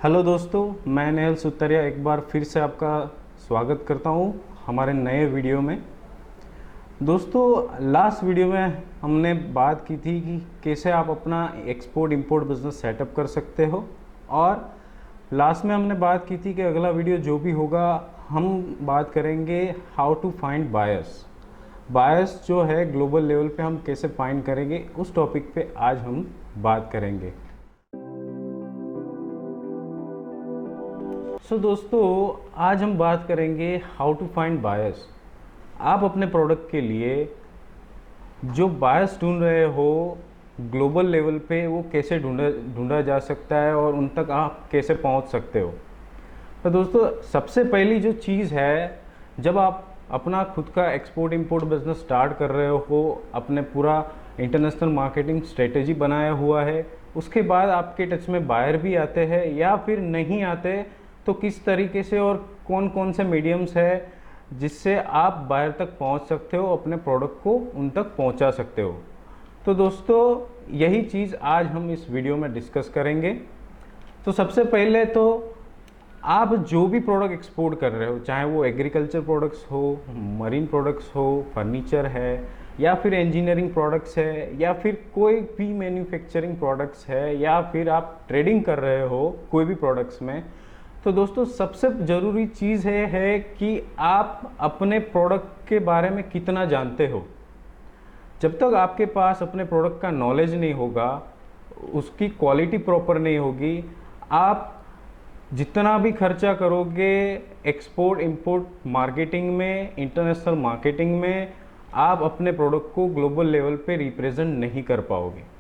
Hello दोस्तों, मैं नेहल सुतरिया एक बार फिर से आपका स्वागत करता हूँ हमारे नए वीडियो में। दोस्तों, लास्ट वीडियो में हमने बात की थी कि कैसे आप अपना एक्सपोर्ट इंपोर्ट बिजनेस सेटअप कर सकते हो, और लास्ट में हमने बात की थी कि अगला वीडियो जो भी होगा हम बात करेंगे how to find buyers. Buyers जो है ग्लोबल लेवल पे हम कैसे फाइंड करेंगे, उस टॉपिक पे आज हम बात करेंगे। दोस्तों, आज हम बात करेंगे हाउ टू फाइंड बायर्स। आप अपने प्रोडक्ट के लिए जो बायर्स ढूंढ रहे हो ग्लोबल लेवल पे, वो कैसे ढूंढा जा सकता है और उन तक आप कैसे पहुंच सकते हो। तो दोस्तों, सबसे पहली जो चीज़ है, जब आप अपना खुद का एक्सपोर्ट इंपोर्ट बिजनेस स्टार्ट कर रहे हो, अपने पूरा इंटरनेशनल मार्केटिंग स्ट्रेटेजी बनाया हुआ है, उसके बाद आपके टच में बायर भी आते हैं या फिर नहीं आते, तो किस तरीके से और कौन कौन से मीडियम्स है जिससे आप बायर तक पहुंच सकते हो, अपने प्रोडक्ट को उन तक पहुंचा सकते हो। तो दोस्तों, यही चीज़ आज हम इस वीडियो में डिस्कस करेंगे। तो सबसे पहले तो आप जो भी प्रोडक्ट एक्सपोर्ट कर रहे हो, चाहे वो एग्रीकल्चर प्रोडक्ट्स हो, मरीन प्रोडक्ट्स हो, फर्नीचर है, या फिर इंजीनियरिंग प्रोडक्ट्स है, या फिर कोई भी मैन्युफैक्चरिंग प्रोडक्ट्स है, या फिर आप ट्रेडिंग कर रहे हो कोई भी प्रोडक्ट्स में, तो दोस्तों सबसे ज़रूरी चीज़ है कि आप अपने प्रोडक्ट के बारे में कितना जानते हो। जब तक आपके पास अपने प्रोडक्ट का नॉलेज नहीं होगा, उसकी क्वालिटी प्रॉपर नहीं होगी, आप जितना भी खर्चा करोगे एक्सपोर्ट इंपोर्ट मार्केटिंग में, इंटरनेशनल मार्केटिंग में, आप अपने प्रोडक्ट को ग्लोबल लेवल पे रिप्रेजेंट नहीं कर पाओगे।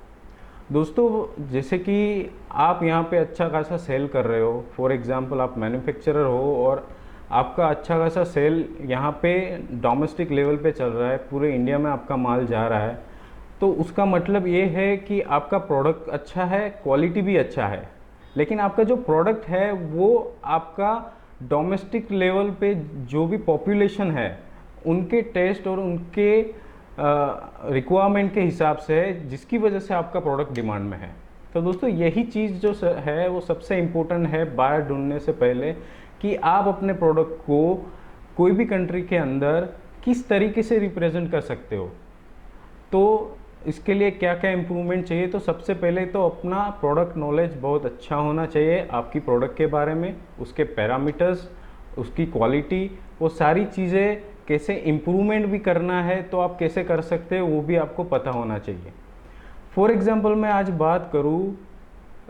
दोस्तों, जैसे कि आप यहाँ पे अच्छा खासा सेल कर रहे हो, फॉर एग्जांपल आप मैन्युफैक्चरर हो और आपका अच्छा खासा सेल यहाँ पे डोमेस्टिक लेवल पे चल रहा है, पूरे इंडिया में आपका माल जा रहा है, तो उसका मतलब ये है कि आपका प्रोडक्ट अच्छा है, क्वालिटी भी अच्छा है, लेकिन आपका जो प्रोडक्ट है वो आपका डोमेस्टिक लेवल पे जो भी पॉपुलेशन है उनके टेस्ट और उनके रिक्वायरमेंट के हिसाब से है, जिसकी वजह से आपका प्रोडक्ट डिमांड में है। तो दोस्तों, यही चीज़ जो है वो सबसे इम्पोर्टेंट है बायर ढूंढने से पहले, कि आप अपने प्रोडक्ट को कोई भी कंट्री के अंदर किस तरीके से रिप्रेजेंट कर सकते हो। तो इसके लिए क्या क्या इम्प्रूवमेंट चाहिए, तो सबसे पहले तो अपना प्रोडक्ट नॉलेज बहुत अच्छा होना चाहिए आपकी प्रोडक्ट के बारे में, उसके पैरामीटर्स, उसकी क्वालिटी, वो सारी चीज़ें कैसे इम्प्रूवमेंट भी करना है तो आप कैसे कर सकते हो वो भी आपको पता होना चाहिए। फॉर एग्ज़ाम्पल मैं आज बात करूँ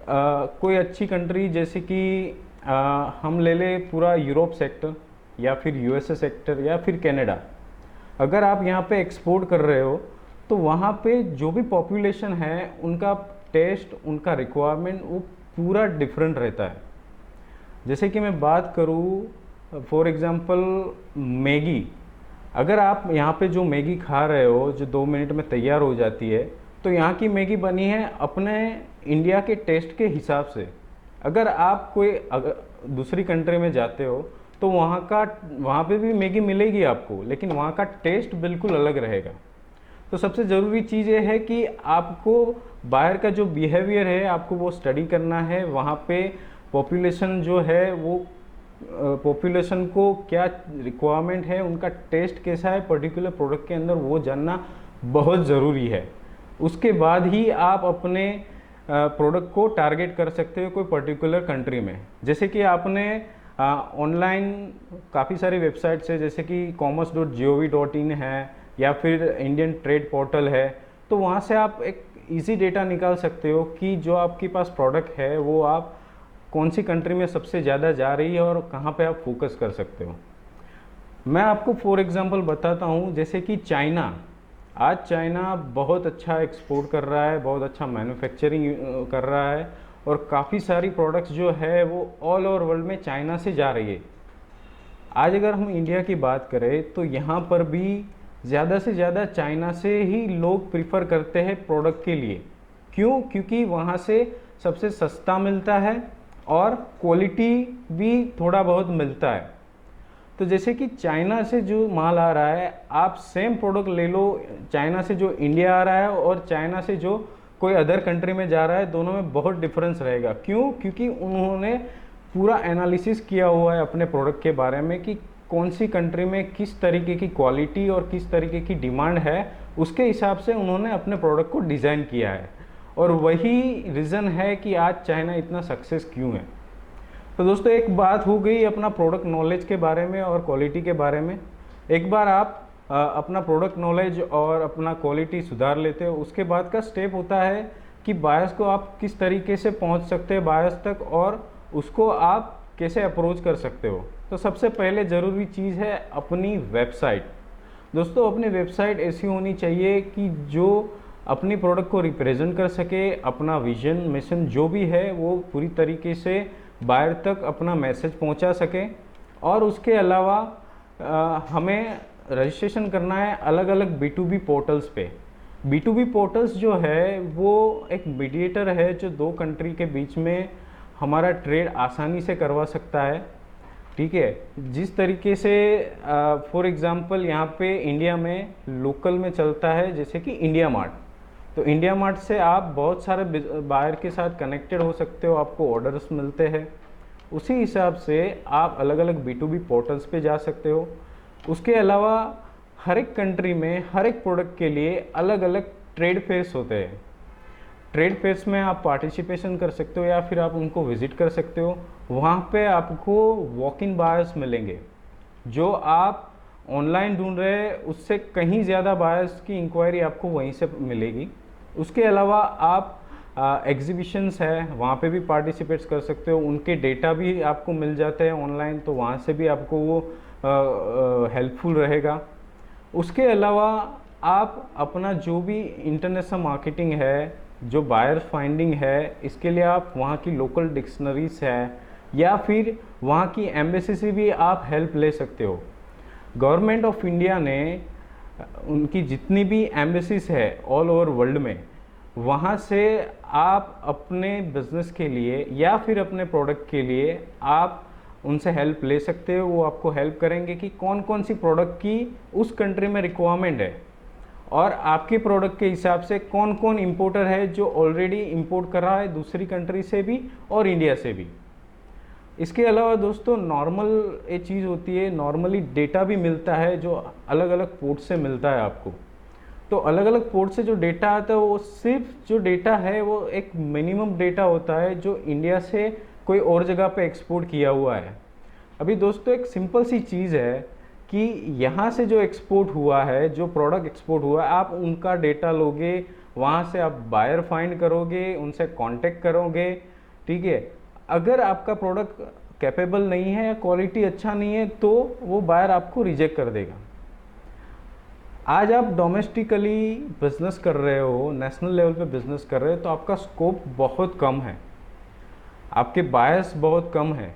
कोई अच्छी कंट्री, जैसे कि हम ले लें पूरा यूरोप सेक्टर या फिर यूएसए सेक्टर या फिर कनाडा। अगर आप यहाँ पे एक्सपोर्ट कर रहे हो तो वहाँ पे जो भी पॉपुलेशन है उनका टेस्ट, उनका रिक्वायरमेंट वो पूरा डिफरेंट रहता है। जैसे कि मैं बात करूँ फॉर एग्ज़ाम्पल मैगी, अगर आप यहाँ पे जो मैगी खा रहे हो जो 2 मिनट में तैयार हो जाती है, तो यहाँ की मैगी बनी है अपने इंडिया के टेस्ट के हिसाब से। अगर आप अगर दूसरी कंट्री में जाते हो तो वहाँ पे भी मैगी मिलेगी आपको, लेकिन वहाँ का टेस्ट बिल्कुल अलग रहेगा। तो सबसे ज़रूरी चीज़ ये है कि आपको बाहर का जो बिहेवियर है आपको वो स्टडी करना है, वहाँ पे पॉपुलेशन जो है वो पॉपुलेशन को क्या रिक्वायरमेंट है, उनका टेस्ट कैसा है पर्टिकुलर प्रोडक्ट के अंदर, वो जानना बहुत ज़रूरी है। उसके बाद ही आप अपने प्रोडक्ट को टारगेट कर सकते हो कोई पर्टिकुलर कंट्री में। जैसे कि आपने ऑनलाइन काफ़ी सारी वेबसाइट्स है, जैसे कि commerce.gov.in है या फिर इंडियन ट्रेड पोर्टल है, तो वहाँ से आप एक इजी डेटा निकाल सकते हो कि जो आपके पास प्रोडक्ट है वो आप कौन सी कंट्री में सबसे ज़्यादा जा रही है और कहाँ पे आप फोकस कर सकते हो। मैं आपको फॉर एग्जांपल बताता हूँ, जैसे कि चाइना, आज चाइना बहुत अच्छा एक्सपोर्ट कर रहा है, बहुत अच्छा मैन्युफैक्चरिंग कर रहा है, और काफ़ी सारी प्रोडक्ट्स जो है वो ऑल ओवर वर्ल्ड में चाइना से जा रही है। आज अगर हम इंडिया की बात करें तो यहाँ पर भी ज़्यादा से ज़्यादा चाइना से ही लोग प्रिफर करते हैं प्रोडक्ट के लिए। क्यों? क्योंकि वहाँ से सबसे सस्ता मिलता है और क्वालिटी भी थोड़ा बहुत मिलता है। तो जैसे कि चाइना से जो माल आ रहा है, आप सेम प्रोडक्ट ले लो, चाइना से जो इंडिया आ रहा है और चाइना से जो कोई अदर कंट्री में जा रहा है, दोनों में बहुत डिफरेंस रहेगा। क्यों? क्योंकि उन्होंने पूरा एनालिसिस किया हुआ है अपने प्रोडक्ट के बारे में कि कौन सी कंट्री में किस तरीके की क्वालिटी और किस तरीके की डिमांड है, उसके हिसाब से उन्होंने अपने प्रोडक्ट को डिज़ाइन किया है। और वही रीज़न है कि आज चाइना इतना सक्सेस क्यों है। तो दोस्तों, एक बात हो गई अपना प्रोडक्ट नॉलेज के बारे में और क्वालिटी के बारे में। एक बार आप अपना प्रोडक्ट नॉलेज और अपना क्वालिटी सुधार लेते हो, उसके बाद का स्टेप होता है कि बायर्स को आप किस तरीके से पहुंच सकते हैं बायर्स तक, और उसको आप कैसे अप्रोच कर सकते हो। तो सबसे पहले ज़रूरी चीज़ है अपनी वेबसाइट। दोस्तों, अपनी वेबसाइट ऐसी होनी चाहिए कि जो अपनी प्रोडक्ट को रिप्रेजेंट कर सके, अपना विजन मिशन जो भी है वो पूरी तरीके से बायर तक अपना मैसेज पहुंचा सके। और उसके अलावा हमें रजिस्ट्रेशन करना है अलग अलग B2B पोर्टल्स पे। B2B पोर्टल्स जो है वो एक मीडिएटर है जो दो कंट्री के बीच में हमारा ट्रेड आसानी से करवा सकता है। ठीक है, जिस तरीके से फॉर एग्जांपल यहाँ पे इंडिया में लोकल में चलता है जैसे कि इंडिया मार्ट, तो इंडिया मार्ट से आप बहुत सारे बायर के साथ कनेक्टेड हो सकते हो, आपको ऑर्डर्स मिलते हैं। उसी हिसाब से आप अलग अलग B2B पोर्टल्स पे जा सकते हो। उसके अलावा हर एक कंट्री में हर एक प्रोडक्ट के लिए अलग अलग ट्रेड फेयर्स होते हैं। ट्रेड फेयर्स में आप पार्टिसिपेशन कर सकते हो या फिर आप उनको विजिट कर सकते हो। वहाँ पे आपको वॉक इन बायर्स मिलेंगे, जो आप ऑनलाइन ढूंढ रहे हैं उससे कहीं ज़्यादा बायर्स की इंक्वायरी आपको वहीं से मिलेगी। उसके अलावा आप एग्जीबिशंस है वहाँ पे भी पार्टिसिपेट्स कर सकते हो, उनके डेटा भी आपको मिल जाते हैं ऑनलाइन, तो वहाँ से भी आपको वो हेल्पफुल रहेगा। उसके अलावा आप अपना जो भी इंटरनेशनल मार्केटिंग है, जो बायर फाइंडिंग है, इसके लिए आप वहाँ की लोकल डिक्शनरीज है या फिर वहाँ की एम्बेसी से भी आप हेल्प ले सकते हो। गवर्नमेंट ऑफ इंडिया ने उनकी जितनी भी एम्बेसीज है ऑल ओवर वर्ल्ड में, वहाँ से आप अपने बिजनेस के लिए या फिर अपने प्रोडक्ट के लिए आप उनसे हेल्प ले सकते हो। वो आपको हेल्प करेंगे कि कौन कौन सी प्रोडक्ट की उस कंट्री में रिक्वायरमेंट है और आपके प्रोडक्ट के हिसाब से कौन कौन इंपोर्टर है जो ऑलरेडी इंपोर्ट कर रहा है दूसरी कंट्री से भी और इंडिया से भी। इसके अलावा दोस्तों, नॉर्मल एक चीज़ होती है, नॉर्मली डेटा भी मिलता है जो अलग अलग पोर्ट से मिलता है आपको। तो अलग अलग पोर्ट से जो डेटा आता है वो सिर्फ जो डेटा है वो एक मिनिमम डेटा होता है जो इंडिया से कोई और जगह पे एक्सपोर्ट किया हुआ है। अभी दोस्तों, एक सिंपल सी चीज़ है कि यहाँ से जो एक्सपोर्ट हुआ है, जो प्रोडक्ट एक्सपोर्ट हुआ है, आप उनका डेटा लोगे, वहाँ से आप बायर फाइंड करोगे, उनसे कांटेक्ट करोगे। ठीक है, अगर आपका प्रोडक्ट कैपेबल नहीं है या क्वालिटी अच्छा नहीं है तो वो बायर आपको रिजेक्ट कर देगा। आज आप डोमेस्टिकली बिजनेस कर रहे हो, नेशनल लेवल पे बिजनेस कर रहे हो, तो आपका स्कोप बहुत कम है, आपके बायर्स बहुत कम है।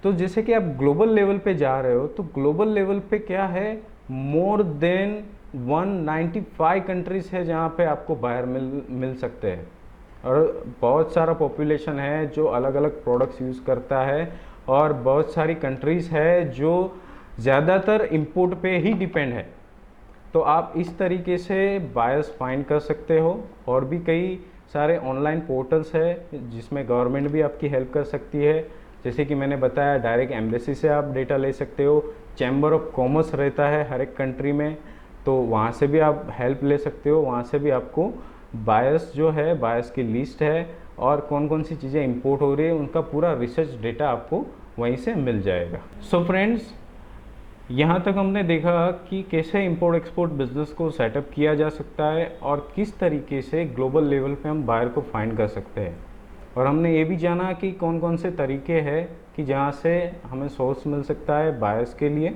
तो जैसे कि आप ग्लोबल लेवल पे जा रहे हो, तो ग्लोबल लेवल पे क्या है, मोर देन 195 कंट्रीज है जहाँ पे आपको बायर मिल सकते हैं, और बहुत सारा पॉपुलेशन है जो अलग अलग प्रोडक्ट्स यूज़ करता है, और बहुत सारी कंट्रीज़ है जो ज़्यादातर इंपोर्ट पे ही डिपेंड है। तो आप इस तरीके से बायर्स फाइंड कर सकते हो। और भी कई सारे ऑनलाइन पोर्टल्स है जिसमें गवर्नमेंट भी आपकी हेल्प कर सकती है। जैसे कि मैंने बताया, डायरेक्ट एम्बेसी से आप डेटा ले सकते हो, चैम्बर ऑफ कॉमर्स रहता है हर एक कंट्री में, तो वहाँ से भी आप हेल्प ले सकते हो। वहाँ से भी आपको बायर्स जो है, बायर्स की लिस्ट है और कौन कौन सी चीज़ें इंपोर्ट हो रही है उनका पूरा रिसर्च डेटा आपको वहीं से मिल जाएगा। सो फ्रेंड्स, यहाँ तक हमने देखा कि कैसे इंपोर्ट एक्सपोर्ट बिजनेस को सेटअप किया जा सकता है और किस तरीके से ग्लोबल लेवल पे हम बायर को फाइंड कर सकते हैं। और हमने ये भी जाना कि कौन कौन से तरीके हैं कि जहाँ से हमें सोर्स मिल सकता है बायर्स के लिए,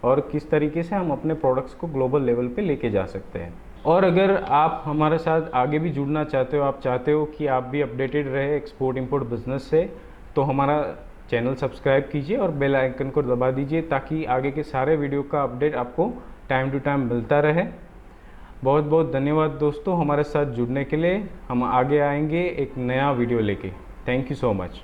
और किस तरीके से हम अपने प्रोडक्ट्स को ग्लोबल लेवल पे लेके जा सकते हैं। और अगर आप हमारे साथ आगे भी जुड़ना चाहते हो, आप चाहते हो कि आप भी अपडेटेड रहे एक्सपोर्ट इंपोर्ट बिजनेस से, तो हमारा चैनल सब्सक्राइब कीजिए और बेल आइकन को दबा दीजिए ताकि आगे के सारे वीडियो का अपडेट आपको टाइम टू टाइम मिलता रहे। बहुत बहुत धन्यवाद दोस्तों हमारे साथ जुड़ने के लिए। हम आगे आएंगे एक नया वीडियो लेके। Thank you so much.